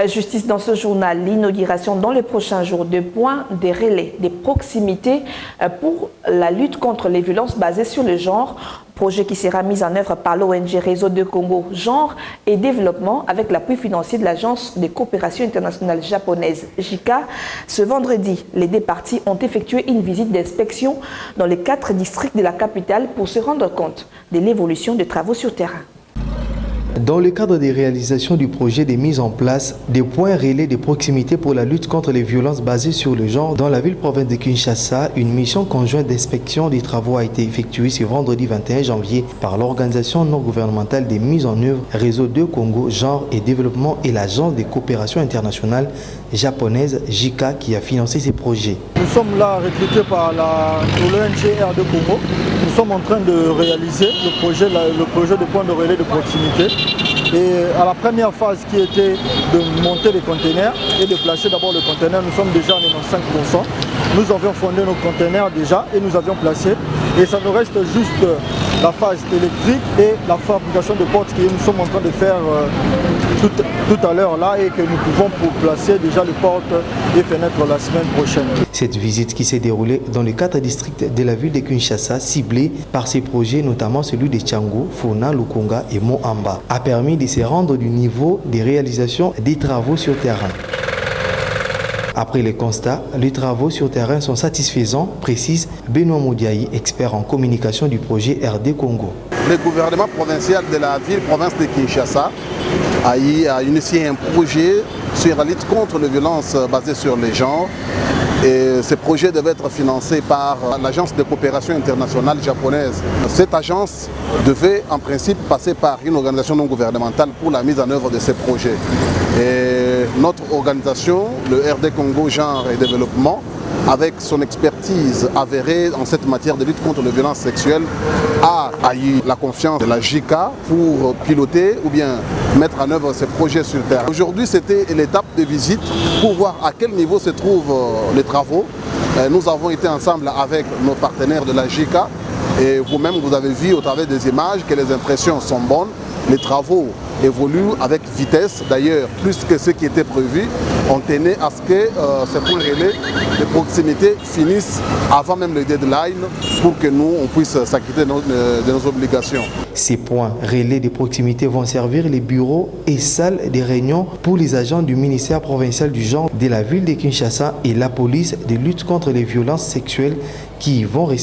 Justice dans ce journal, l'inauguration dans les prochains jours de points, des relais, des proximités pour la lutte contre les violences basées sur le genre. Projet qui sera mis en œuvre par l'ONG Réseau de Congo Genre et Développement avec l'appui financier de l'Agence de coopération internationale japonaise JICA. Ce vendredi, les deux parties ont effectué une visite d'inspection dans les 4 districts de la capitale pour se rendre compte de l'évolution des travaux sur terrain. Dans le cadre des réalisations du projet de mise en place des points relais de proximité pour la lutte contre les violences basées sur le genre dans la ville-province de Kinshasa, une mission conjointe d'inspection des travaux a été effectuée ce vendredi 21 janvier par l'organisation non gouvernementale des mises en œuvre Réseau de Congo, Genre et Développement et l'Agence de coopération internationale japonaise JICA qui a financé ces projets. Nous sommes là recrutés par l'ONG RD Congo. Nous sommes en train de réaliser le projet de point de relais de proximité. Et à la première phase qui était de monter les conteneurs et de placer d'abord le conteneur, nous sommes déjà à 95%. Nous avions fondé nos conteneurs déjà et nous avions placé. Et ça nous reste juste la phase électrique et la fabrication de portes que nous sommes en train de faire tout à l'heure là et que nous pouvons placer déjà les portes et fenêtres la semaine prochaine. Cette visite qui s'est déroulée dans les 4 districts de la ville de Kinshasa, ciblée par ces projets, notamment celui de Tchango, Fona, Lukonga et Moamba, a permis de se rendre du niveau des réalisations des travaux sur terrain. Après les constats, les travaux sur terrain sont satisfaisants, précise Benoît Moudiaï, expert en communication du projet RD Congo. Le gouvernement provincial de la ville-province de Kinshasa a initié un projet sur la lutte contre les violences basées sur les genres. Et ce projet devait être financé par l'Agence de coopération internationale japonaise. Cette agence devait en principe passer par une organisation non gouvernementale pour la mise en œuvre de ces projets. Et notre organisation, le RD Congo Genre et Développement, avec son expertise avérée en cette matière de lutte contre les violences sexuelles, a eu la confiance de la JICA pour piloter ou bien mettre en œuvre ces projets sur terre. Aujourd'hui, c'était l'étape de visite pour voir à quel niveau se trouvent les travaux. Nous avons été ensemble avec nos partenaires de la JICA et vous-même, vous avez vu au travers des images que les impressions sont bonnes. Les travaux évoluent avec vitesse. D'ailleurs, plus que ce qui était prévu, on tenait à ce que ces points relais de proximité finissent avant même le deadline pour que nous, on puisse s'acquitter de nos obligations. Ces points relais de proximité vont servir les bureaux et salles de réunion pour les agents du ministère provincial du genre de la ville de Kinshasa et la police de lutte contre les violences sexuelles qui vont recevoir